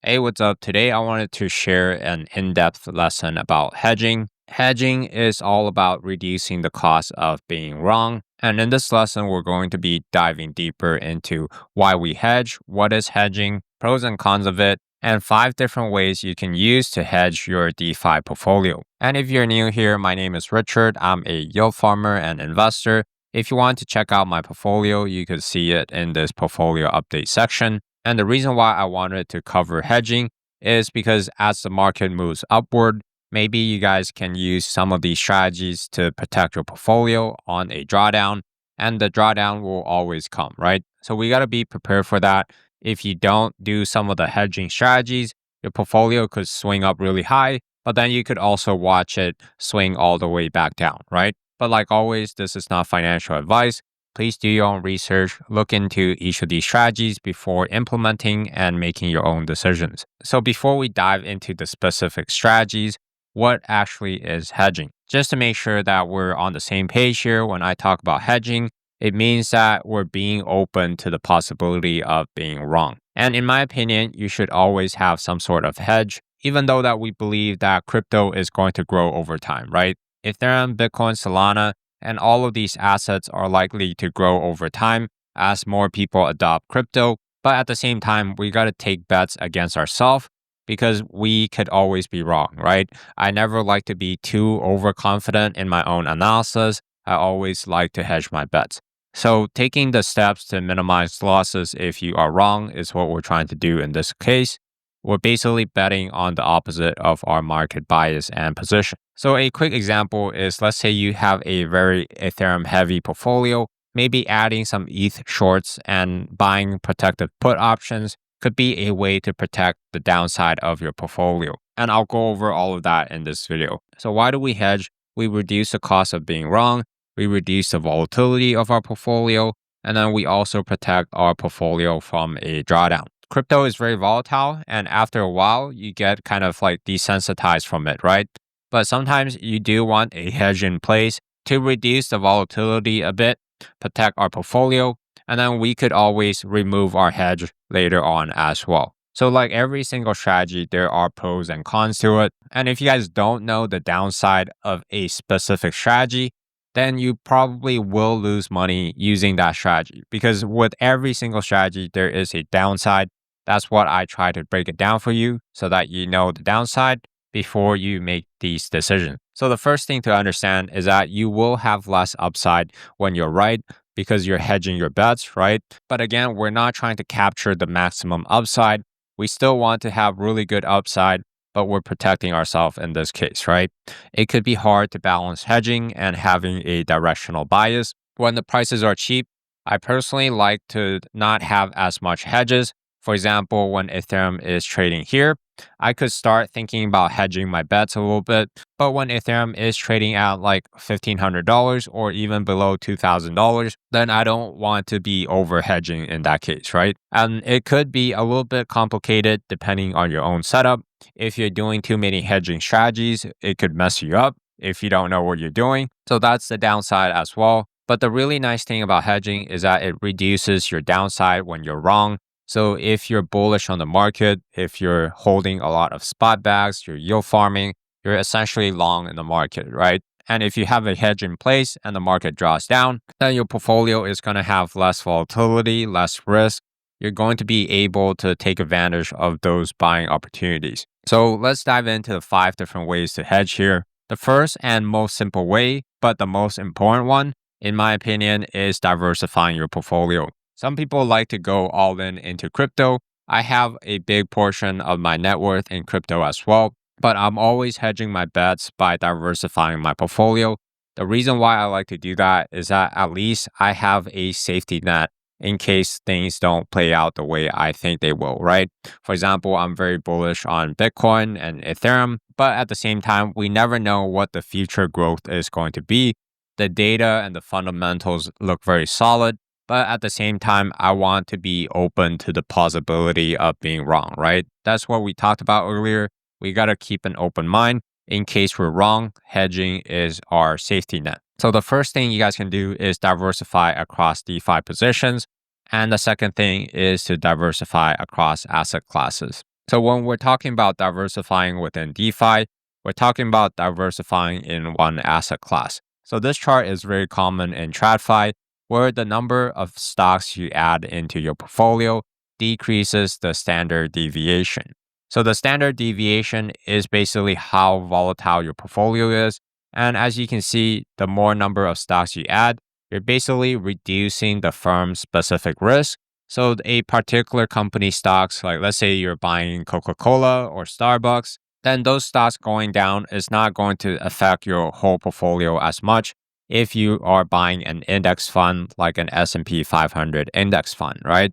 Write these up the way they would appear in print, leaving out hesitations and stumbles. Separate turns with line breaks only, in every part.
Hey, what's up? Today I wanted to share an in-depth lesson about hedging. Hedging is all about reducing the cost of being wrong. And in this lesson, we're going to be diving deeper into why we hedge, what is hedging, pros and cons of it, and 5 different ways you can use to hedge your DeFi portfolio. And if you're new here, my name is Richard. I'm a yield farmer and investor. If you want to check out my portfolio, you could see it in this portfolio update section. And the reason why I wanted to cover hedging is because as the market moves upward, maybe you guys can use some of these strategies to protect your portfolio on a drawdown, and the drawdown will always come, right? So we got to be prepared for that. If you don't do some of the hedging strategies, your portfolio could swing up really high, but then you could also watch it swing all the way back down, right? But like always, this is not financial advice. Please do your own research, look into each of these strategies before implementing and making your own decisions. So before we dive into the specific strategies, what actually is hedging? Just to make sure that we're on the same page here when I talk about hedging, it means that we're being open to the possibility of being wrong. And in my opinion, you should always have some sort of hedge, even though that we believe that crypto is going to grow over time, right? Ethereum, Bitcoin, Solana, and all of these assets are likely to grow over time as more people adopt crypto. But at the same time, we got to take bets against ourselves because we could always be wrong, right? I never like to be too overconfident in my own analysis. I always like to hedge my bets. So taking the steps to minimize losses if you are wrong is what we're trying to do in this case. We're basically betting on the opposite of our market bias and position. So a quick example is, let's say you have a very Ethereum heavy portfolio, maybe adding some ETH shorts and buying protected put options could be a way to protect the downside of your portfolio. And I'll go over all of that in this video. So why do we hedge? We reduce the cost of being wrong, we reduce the volatility of our portfolio, and then we also protect our portfolio from a drawdown. Crypto is very volatile, and after a while, you get kind of like desensitized from it, right? But sometimes you do want a hedge in place to reduce the volatility a bit, protect our portfolio, and then we could always remove our hedge later on as well. So like every single strategy, there are pros and cons to it. And if you guys don't know the downside of a specific strategy, then you probably will lose money using that strategy, because with every single strategy, there is a downside. That's what I try to break it down for you so that you know the downside before you make these decisions. So the first thing to understand is that you will have less upside when you're right because you're hedging your bets, right? But again, we're not trying to capture the maximum upside. We still want to have really good upside, but we're protecting ourselves in this case, right? It could be hard to balance hedging and having a directional bias. When the prices are cheap, I personally like to not have as much hedges. For example, when Ethereum is trading here, I could start thinking about hedging my bets a little bit. But when Ethereum is trading at like $1,500 or even below $2,000, then I don't want to be over hedging in that case, right? And it could be a little bit complicated depending on your own setup. If you're doing too many hedging strategies, it could mess you up if you don't know what you're doing. So that's the downside as well. But the really nice thing about hedging is that it reduces your downside when you're wrong. So if you're bullish on the market, if you're holding a lot of spot bags, you're yield farming, you're essentially long in the market, right? And if you have a hedge in place and the market draws down, then your portfolio is going to have less volatility, less risk. You're going to be able to take advantage of those buying opportunities. So let's dive into the 5 different ways to hedge here. The first and most simple way, but the most important one, in my opinion, is diversifying your portfolio. Some people like to go all in into crypto. I have a big portion of my net worth in crypto as well, but I'm always hedging my bets by diversifying my portfolio. The reason why I like to do that is that at least I have a safety net in case things don't play out the way I think they will, right? For example, I'm very bullish on Bitcoin and Ethereum, but at the same time, we never know what the future growth is going to be. The data and the fundamentals look very solid. But at the same time, I want to be open to the possibility of being wrong, right? That's what we talked about earlier. We got to keep an open mind. In case we're wrong, hedging is our safety net. So the first thing you guys can do is diversify across DeFi positions. And the second thing is to diversify across asset classes. So when we're talking about diversifying within DeFi, we're talking about diversifying in one asset class. So this chart is very common in TradFi, where the number of stocks you add into your portfolio decreases the standard deviation. So the standard deviation is basically how volatile your portfolio is. And as you can see, the more number of stocks you add, you're basically reducing the firm's specific risk. So a particular company stocks, like let's say you're buying Coca-Cola or Starbucks, then those stocks going down is not going to affect your whole portfolio as much if you are buying an index fund like an S&P 500 index fund, right?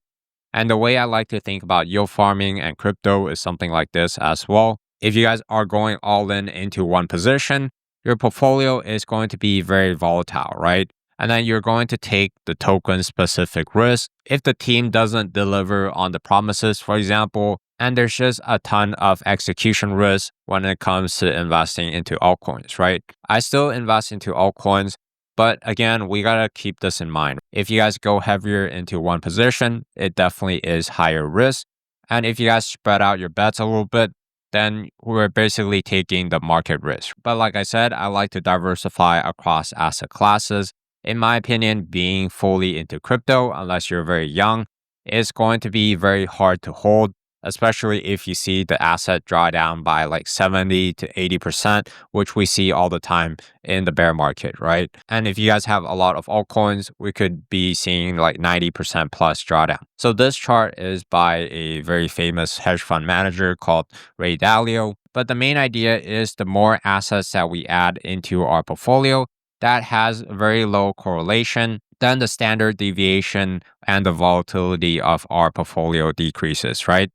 And the way I like to think about yield farming and crypto is something like this as well. If you guys are going all in into one position, your portfolio is going to be very volatile, right? And then you're going to take the token specific risk. If the team doesn't deliver on the promises, for example, and there's just a ton of execution risk when it comes to investing into altcoins, right? I still invest into altcoins, but again, we gotta keep this in mind. If you guys go heavier into one position, it definitely is higher risk. And if you guys spread out your bets a little bit, then we're basically taking the market risk. But like I said, I like to diversify across asset classes. In my opinion, being fully into crypto, unless you're very young, is going to be very hard to hold, especially if you see the asset draw down by like 70 to 80%, which we see all the time in the bear market, right? And if you guys have a lot of altcoins, we could be seeing like 90% plus drawdown. So this chart is by a very famous hedge fund manager called Ray Dalio. But the main idea is the more assets that we add into our portfolio that has very low correlation, then the standard deviation and the volatility of our portfolio decreases, right?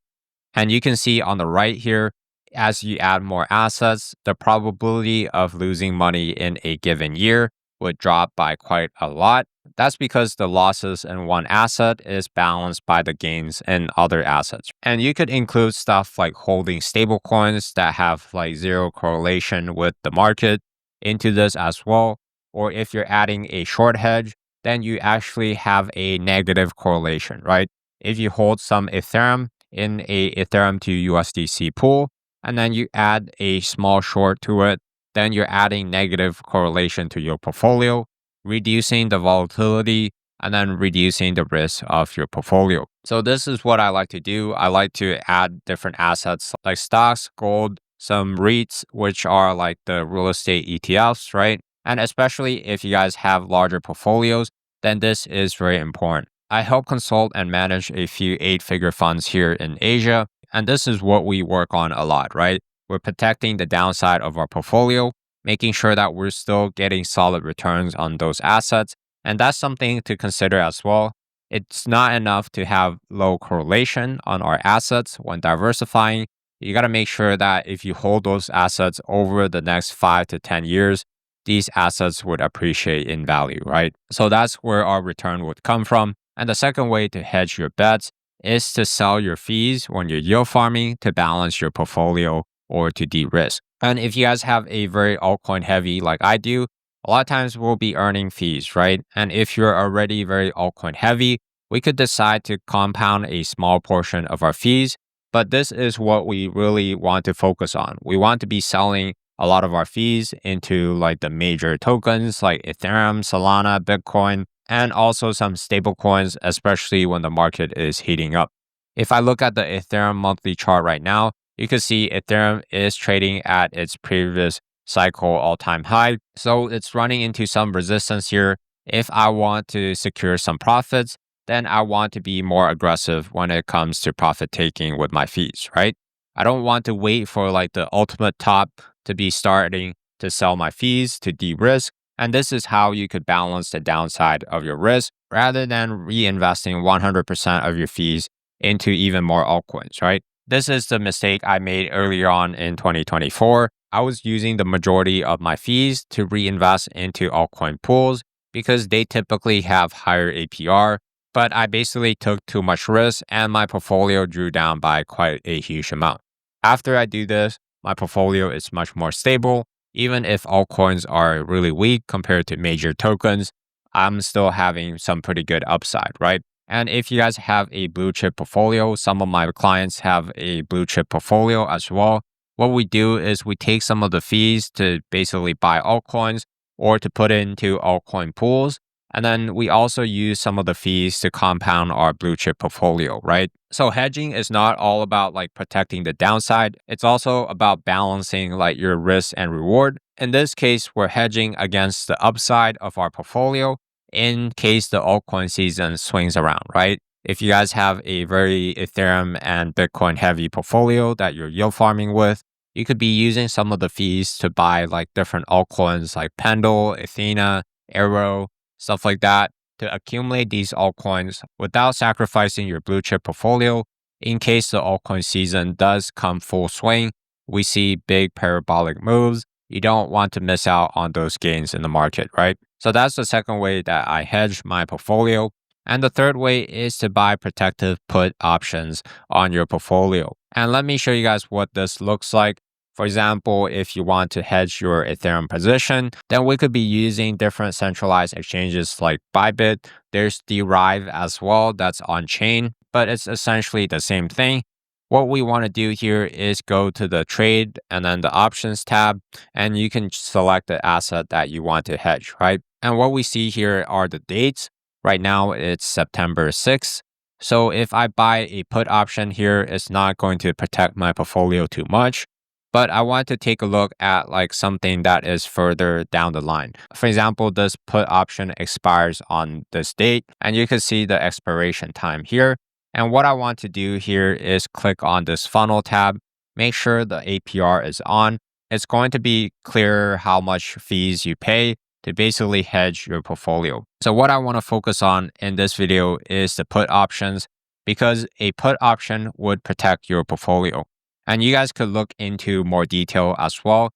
And you can see on the right here, as you add more assets, the probability of losing money in a given year would drop by quite a lot. That's because the losses in one asset is balanced by the gains in other assets. And you could include stuff like holding stablecoins that have like zero correlation with the market into this as well. Or if you're adding a short hedge, then you actually have a negative correlation, right? If you hold some Ethereum in a Ethereum to USDC pool, and then you add a small short to it, then you're adding negative correlation to your portfolio, reducing the volatility, and then reducing the risk of your portfolio. So this is what I like to do. I like to add different assets like stocks, gold, some REITs, which are like the real estate ETFs, right? And especially if you guys have larger portfolios, then this is very important. I help consult and manage a few 8-figure funds here in Asia, and this is what we work on a lot, right? We're protecting the downside of our portfolio, making sure that we're still getting solid returns on those assets, and that's something to consider as well. It's not enough to have low correlation on our assets when diversifying. You got to make sure that if you hold those assets over the next 5 to 10 years, these assets would appreciate in value, right? So that's where our return would come from. And the second way to hedge your bets is to sell your fees when you're yield farming to balance your portfolio or to de-risk. And if you guys have a very altcoin heavy like I do, a lot of times we'll be earning fees, right? And if you're already very altcoin heavy, we could decide to compound a small portion of our fees. But this is what we really want to focus on. We want to be selling a lot of our fees into like the major tokens like Ethereum, Solana, Bitcoin, and also some stable coins, especially when the market is heating up. If I look at the Ethereum monthly chart right now, you can see Ethereum is trading at its previous cycle all-time high. So it's running into some resistance here. If I want to secure some profits, then I want to be more aggressive when it comes to profit taking with my fees, right? I don't want to wait for like the ultimate top to be starting to sell my fees to de-risk. And this is how you could balance the downside of your risk rather than reinvesting 100% of your fees into even more altcoins, right? This is the mistake I made earlier on in 2024. I was using the majority of my fees to reinvest into altcoin pools because they typically have higher APR, but I basically took too much risk and my portfolio drew down by quite a huge amount. After I do this, my portfolio is much more stable. Even if altcoins are really weak compared to major tokens, I'm still having some pretty good upside, right? And if you guys have a blue chip portfolio, some of my clients have a blue chip portfolio as well. What we do is we take some of the fees to basically buy altcoins or to put into altcoin pools. And then we also use some of the fees to compound our blue chip portfolio, right? So hedging is not all about like protecting the downside. It's also about balancing like your risk and reward. In this case, we're hedging against the upside of our portfolio in case the altcoin season swings around, right? If you guys have a very Ethereum and Bitcoin heavy portfolio that you're yield farming with, you could be using some of the fees to buy like different altcoins like Pendle, Athena, Arrow, stuff like that to accumulate these altcoins without sacrificing your blue chip portfolio. In case the altcoin season does come full swing, we see big parabolic moves. You don't want to miss out on those gains in the market, right? So that's the second way that I hedge my portfolio. And the third way is to buy protective put options on your portfolio. And let me show you guys what this looks like. For example, if you want to hedge your Ethereum position, then we could be using different centralized exchanges like Bybit. There's Derive as well, that's on chain, but it's essentially the same thing. What we want to do here is go to the trade and then the options tab, and you can select the asset that you want to hedge, right? And what we see here are the dates. Right now, it's September 6th. So if I buy a put option here, it's not going to protect my portfolio too much. But I want to take a look at like something that is further down the line. For example, this put option expires on this date, and you can see the expiration time here. And what I want to do here is click on this funnel tab, make sure the APR is on. It's going to be clear how much fees you pay to basically hedge your portfolio. So what I want to focus on in this video is the put options, because a put option would protect your portfolio. And you guys could look into more detail as well.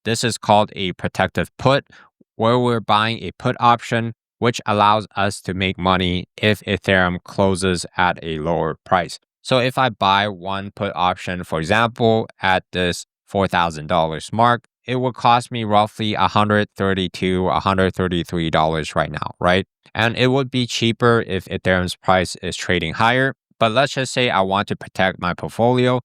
This is called a protective put, where we're buying a put option, which allows us to make money if Ethereum closes at a lower price. So if I buy one put option, for example, at this $4,000 mark, it would cost me roughly $132, $133 right now, right? And it would be cheaper if Ethereum's price is trading higher. But let's just say I want to protect my portfolio.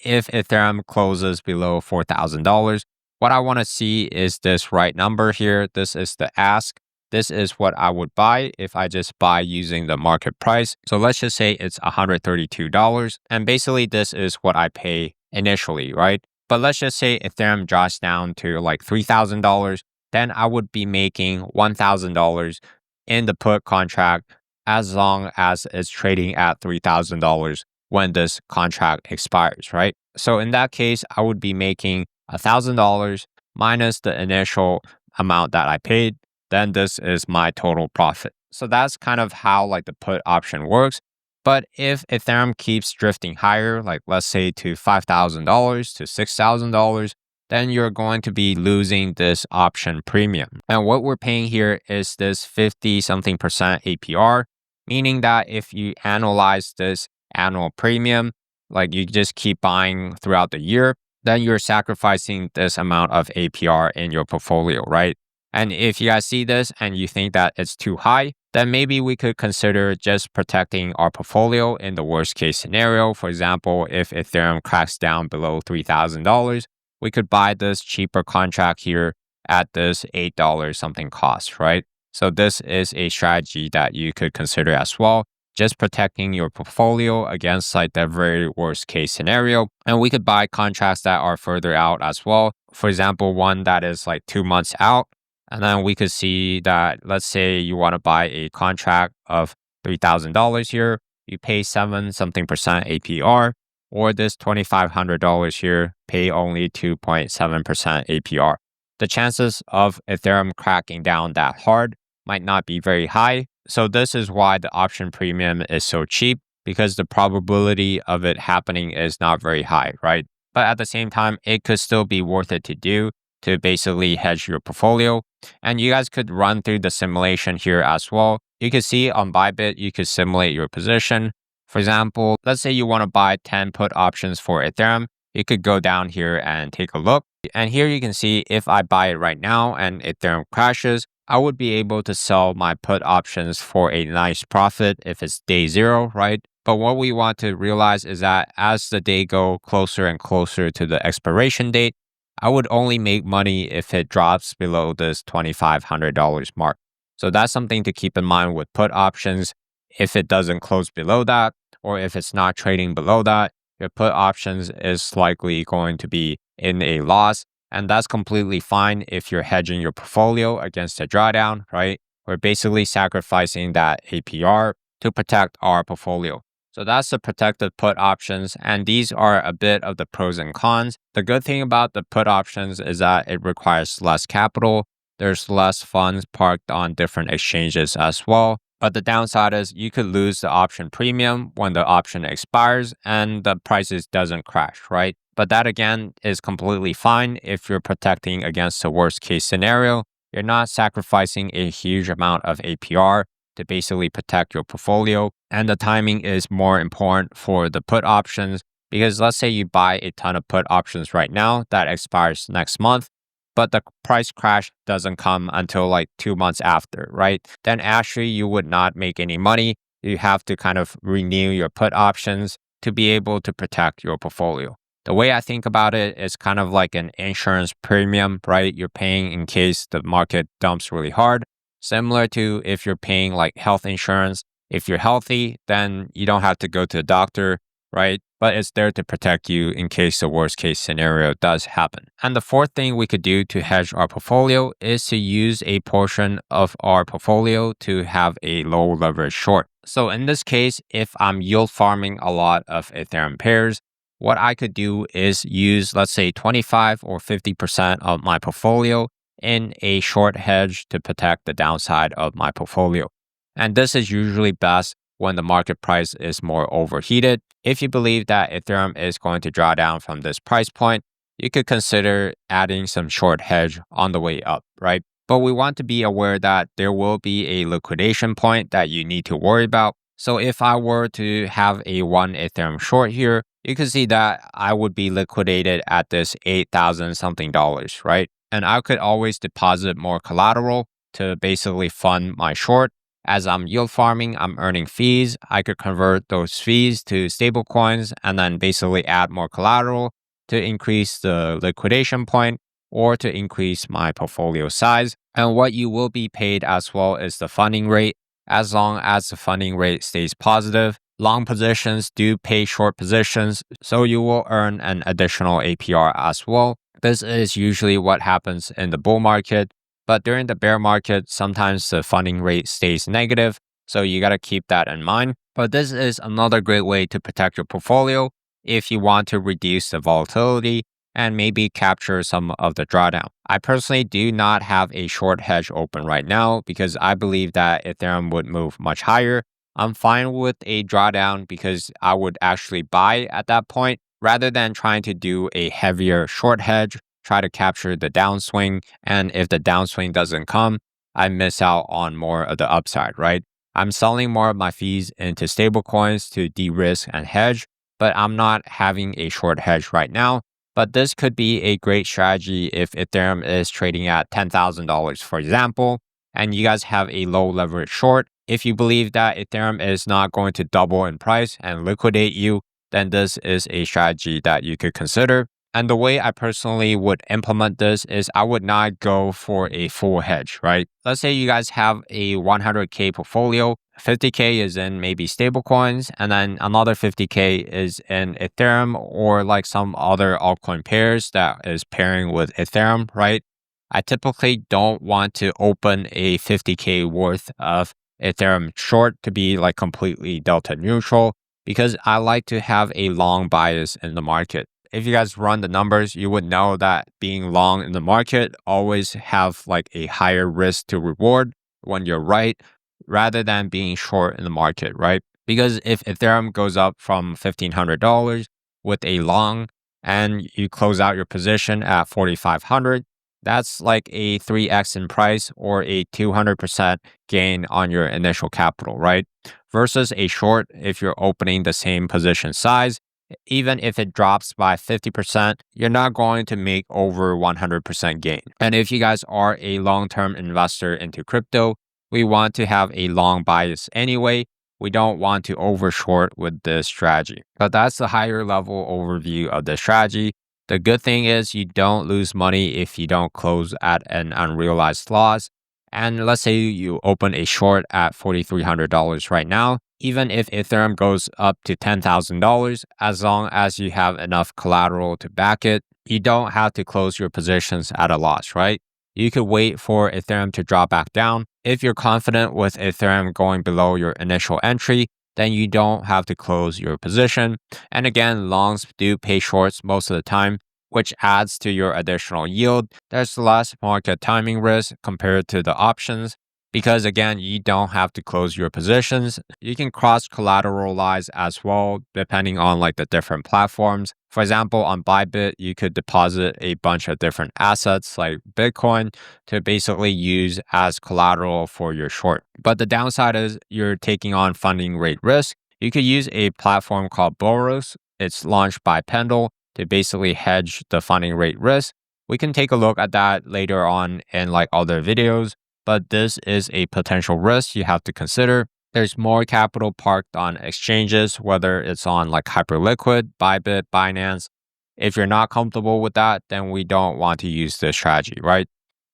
If Ethereum closes below $4,000, what I want to see is this right number here. This is the ask. This is what I would buy if I just buy using the market price. So let's just say it's $132. And basically this is what I pay initially, right? But let's just say Ethereum drops down to like $3,000. Then I would be making $1,000 in the put contract as long as it's trading at $3,000 when this contract expires, right? So in that case, I would be making $1,000 minus the initial amount that I paid. Then this is my total profit. So that's kind of how like the put option works. But if Ethereum keeps drifting higher, like let's say to $5,000 to $6,000, then you're going to be losing this option premium. And what we're paying here is this 50 something percent APR, meaning that if you analyze this annual premium, like you just keep buying throughout the year, then you're sacrificing this amount of APR in your portfolio, right? And if you guys see this and you think that it's too high, then maybe we could consider just protecting our portfolio in the worst case scenario. For example, if Ethereum cracks down below $3,000, we could buy this cheaper contract here at this $8 something cost, right? So this is a strategy that you could consider as well, just protecting your portfolio against like the very worst case scenario. And we could buy contracts that are further out as well. For example, one that is like 2 months out. And then we could see that, let's say you want to buy a contract of $3,000 here, you pay 7 something percent APR, or this $2,500 here, pay only 2.7% APR. The chances of Ethereum cracking down that hard might not be very high. So this is why the option premium is so cheap, because the probability of it happening is not very high, right? But at the same time, it could still be worth it to do to basically hedge your portfolio. And you guys could run through the simulation here as well. You can see on Bybit, you could simulate your position. For example, let's say you want to buy 10 put options for Ethereum. You could go down here and take a look. And here you can see if I buy it right now and Ethereum crashes, I would be able to sell my put options for a nice profit if it's day zero, right? But what we want to realize is that as the day go closer and closer to the expiration date, I would only make money if it drops below this $2,500 mark. So that's something to keep in mind with put options. If it doesn't close below that, or if it's not trading below that, your put options is likely going to be in a loss. And that's completely fine if you're hedging your portfolio against a drawdown, right? We're basically sacrificing that APR to protect our portfolio. So that's the protected put options. And these are a bit of the pros and cons. The good thing about the put options is that it requires less capital. There's less funds parked on different exchanges as well. But the downside is you could lose the option premium when the option expires and the prices doesn't crash, right? But that again is completely fine if you're protecting against the worst case scenario. You're not sacrificing a huge amount of APR to basically protect your portfolio. And the timing is more important for the put options because let's say you buy a ton of put options right now that expires next month, but the price crash doesn't come until like 2 months after, right? Then actually you would not make any money. You have to kind of renew your put options to be able to protect your portfolio. The way I think about it is kind of like an insurance premium, right? You're paying in case the market dumps really hard. Similar to if you're paying like health insurance. If you're healthy, then you don't have to go to the doctor, right? But it's there to protect you in case the worst case scenario does happen. And the fourth thing we could do to hedge our portfolio is to use a portion of our portfolio to have a low leverage short. So in this case, if I'm yield farming a lot of Ethereum pairs, what I could do is use, let's say 25 or 50% of my portfolio in a short hedge to protect the downside of my portfolio. And this is usually best when the market price is more overheated. If you believe that Ethereum is going to draw down from this price point, you could consider adding some short hedge on the way up, right? But we want to be aware that there will be a liquidation point that you need to worry about. So if I were to have a 1 Ethereum short here, you can see that I would be liquidated at this 8,000 something dollars, right? And I could always deposit more collateral to basically fund my short. As I'm yield farming, I'm earning fees. I could convert those fees to stable coins and then basically add more collateral to increase the liquidation point or to increase my portfolio size. And what you will be paid as well is the funding rate. As long as the funding rate stays positive, long positions do pay short positions, so you will earn an additional APR as well. This is usually what happens in the bull market. But during the bear market, sometimes the funding rate stays negative, so you got to keep that in mind. But this is another great way to protect your portfolio if you want to reduce the volatility and maybe capture some of the drawdown. I personally do not have a short hedge open right now because I believe that Ethereum would move much higher. I'm fine with a drawdown because I would actually buy at that point rather than trying to do a heavier short hedge, try to capture the downswing. And if the downswing doesn't come, I miss out on more of the upside, right? I'm selling more of my fees into stablecoins to de-risk and hedge, but I'm not having a short hedge right now. But this could be a great strategy if Ethereum is trading at $10,000, for example, and you guys have a low leverage short. If you believe that Ethereum is not going to double in price and liquidate you, then this is a strategy that you could consider. And the way I personally would implement this is I would not go for a full hedge, right? Let's say you guys have a 100K portfolio, 50K is in maybe stablecoins, and then another 50K is in Ethereum or like some other altcoin pairs that is pairing with Ethereum, right? I typically don't want to open a 50K worth of Ethereum short to be like completely delta neutral because I like to have a long bias in the market. If you guys run the numbers, you would know that being long in the market always have like a higher risk to reward when you're right rather than being short in the market, right? Because if Ethereum goes up from $1,500 with a long and you close out your position at 4,500, that's like a 3x in price or a 200% gain on your initial capital, right? Versus a short, if you're opening the same position size, even if it drops by 50%, you're not going to make over 100% gain. And if you guys are a long-term investor into crypto, we want to have a long bias anyway. We don't want to overshort with this strategy. But that's the higher level overview of the strategy. The good thing is you don't lose money if you don't close at an unrealized loss. And let's say you open a short at $4,300 right now. Even if Ethereum goes up to $10,000, as long as you have enough collateral to back it, you don't have to close your positions at a loss, right? You could wait for Ethereum to drop back down. If you're confident with Ethereum going below your initial entry, then you don't have to close your position. And again, longs do pay shorts most of the time, which adds to your additional yield. There's less market timing risk compared to the options because again, you don't have to close your positions. You can cross collateralize as well, depending on like the different platforms. For example, on Bybit, you could deposit a bunch of different assets like Bitcoin to basically use as collateral for your short. But the downside is you're taking on funding rate risk. You could use a platform called Boros. It's launched by Pendle to basically hedge the funding rate risk. We can take a look at that later on in like other videos, but this is a potential risk you have to consider. There's more capital parked on exchanges, whether it's on like Hyperliquid, Bybit, Binance. If you're not comfortable with that, then we don't want to use this strategy, right?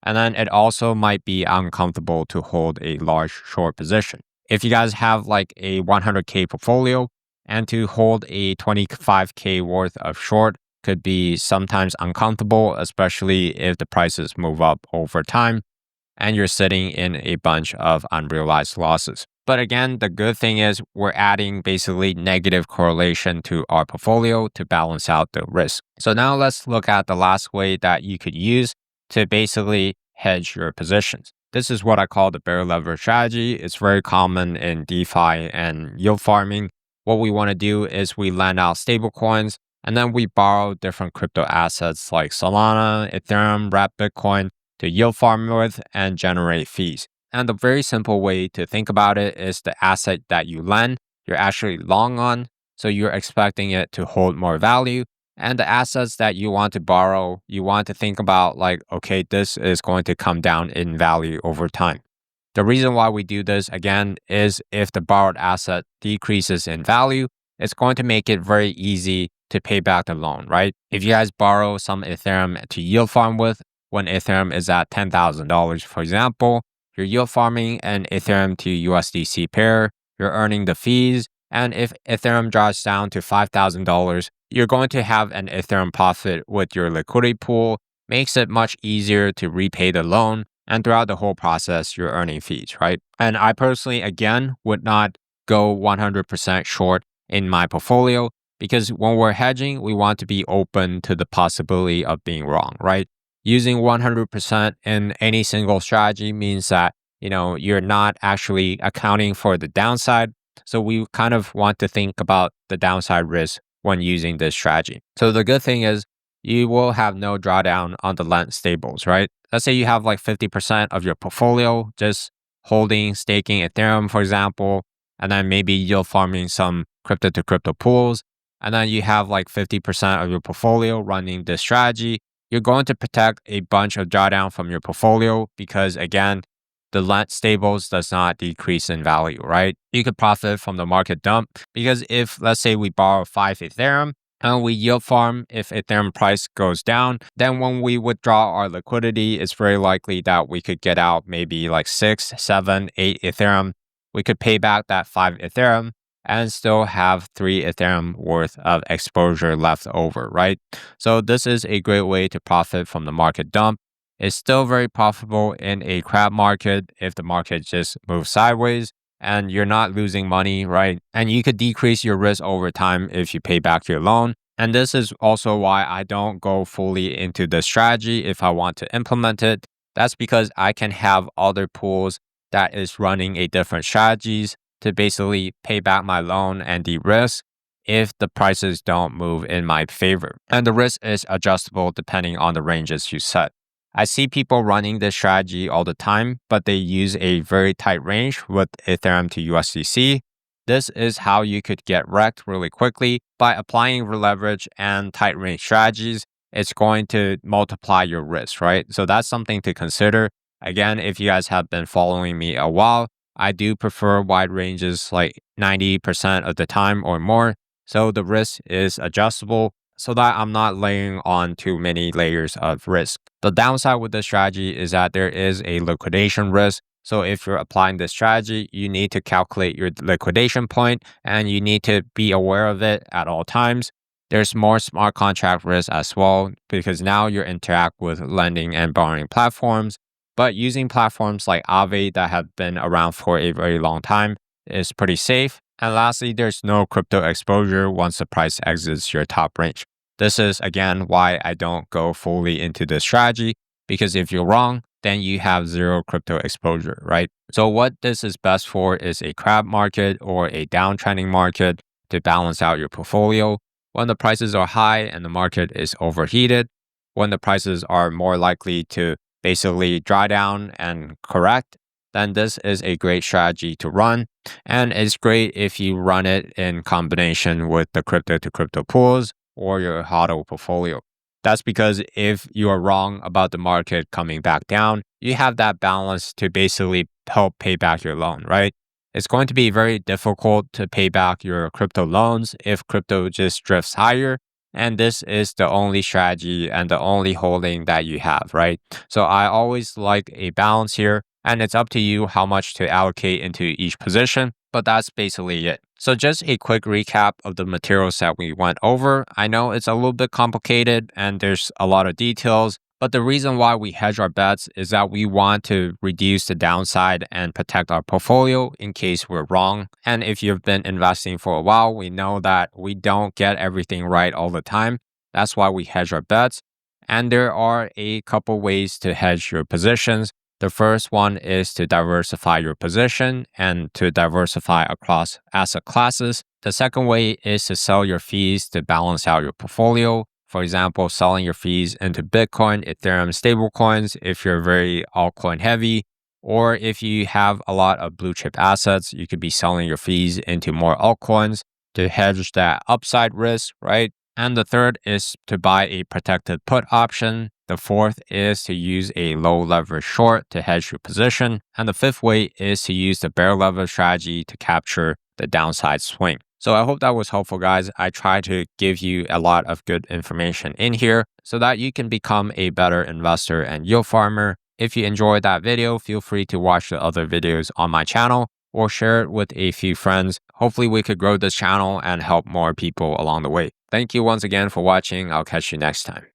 And then it also might be uncomfortable to hold a large short position. If you guys have like a 100K portfolio and to hold a 25K worth of short could be sometimes uncomfortable, especially if the prices move up over time and you're sitting in a bunch of unrealized losses. But again, the good thing is we're adding basically negative correlation to our portfolio to balance out the risk. So now let's look at the last way that you could use to basically hedge your positions. This is what I call the bear leverage strategy. It's very common in DeFi and yield farming. What we want to do is we lend out stable coins and then we borrow different crypto assets like Solana, Ethereum, wrap Bitcoin to yield farm with and generate fees. And the very simple way to think about it is the asset that you lend, you're actually long on, so you're expecting it to hold more value. And the assets that you want to borrow, you want to think about like, okay, this is going to come down in value over time. The reason why we do this again is if the borrowed asset decreases in value, it's going to make it very easy to pay back the loan, right? If you guys borrow some Ethereum to yield farm with, when Ethereum is at $10,000, for example, you're yield farming an Ethereum to USDC pair, you're earning the fees, and if Ethereum drops down to $5,000, you're going to have an Ethereum profit with your liquidity pool, makes it much easier to repay the loan, and throughout the whole process, you're earning fees, right? And I personally, again, would not go 100% short in my portfolio because when we're hedging, we want to be open to the possibility of being wrong, right? Using 100% in any single strategy means that, you're not actually accounting for the downside. So we kind of want to think about the downside risk when using this strategy. So the good thing is you will have no drawdown on the lent stables, right? Let's say you have like 50% of your portfolio just holding, staking Ethereum, for example, and then maybe yield farming some crypto to crypto pools. And then you have like 50% of your portfolio running this strategy. You're going to protect a bunch of drawdown from your portfolio because again, the lent stables does not decrease in value, right? You could profit from the market dump because if let's say we borrow 5 Ethereum and we yield farm, if Ethereum price goes down, then when we withdraw our liquidity, it's very likely that we could get out maybe like 6, 7, 8 Ethereum. We could pay back that 5 Ethereum and still have 3 Ethereum worth of exposure left over, right? So this is a great way to profit from the market dump. It's still very profitable in a crab market if the market just moves sideways and you're not losing money, right? And you could decrease your risk over time if you pay back your loan. And this is also why I don't go fully into the strategy if I want to implement it. That's because I can have other pools that is running a different strategies to basically pay back my loan and de-risk if the prices don't move in my favor. And the risk is adjustable depending on the ranges you set. I see people running this strategy all the time, but they use a very tight range with Ethereum to USDC. This is how you could get wrecked really quickly by applying leverage and tight range strategies. It's going to multiply your risk, right? So that's something to consider. Again, if you guys have been following me a while, I do prefer wide ranges like 90% of the time or more. So the risk is adjustable so that I'm not layering on too many layers of risk. The downside with this strategy is that there is a liquidation risk. So if you're applying this strategy, you need to calculate your liquidation point and you need to be aware of it at all times. There's more smart contract risk as well because now you interact with lending and borrowing platforms. But using platforms like Aave that have been around for a very long time is pretty safe. And lastly, there's no crypto exposure once the price exits your top range. This is again why I don't go fully into this strategy, because if you're wrong, then you have zero crypto exposure, right? So what this is best for is a crab market or a downtrending market to balance out your portfolio. When the prices are high and the market is overheated, when the prices are more likely to basically dry down and correct, then this is a great strategy to run. And it's great if you run it in combination with the crypto to crypto pools or your HODL portfolio. That's because if you are wrong about the market coming back down, you have that balance to basically help pay back your loan, right? It's going to be very difficult to pay back your crypto loans if crypto just drifts higher. And this is the only strategy and the only holding that you have, right? So I always like a balance here, and it's up to you how much to allocate into each position, but that's basically it. So just a quick recap of the materials that we went over. I know it's a little bit complicated and there's a lot of details, but the reason why we hedge our bets is that we want to reduce the downside and protect our portfolio in case we're wrong. And if you've been investing for a while, we know that we don't get everything right all the time. That's why we hedge our bets. And there are a couple ways to hedge your positions. The first one is to diversify your position and to diversify across asset classes. The second way is to sell your fees to balance out your portfolio. For example, selling your fees into Bitcoin, Ethereum stablecoins if you're very altcoin heavy, or if you have a lot of blue chip assets, you could be selling your fees into more altcoins to hedge that upside risk, right? And the third is to buy a protected put option. The fourth is to use a low leverage short to hedge your position. And the fifth way is to use the bear leverage strategy to capture the downside swing. So I hope that was helpful, guys. I try to give you a lot of good information in here so that you can become a better investor and yield farmer. If you enjoyed that video, feel free to watch the other videos on my channel or share it with a few friends. Hopefully we could grow this channel and help more people along the way. Thank you once again for watching. I'll catch you next time.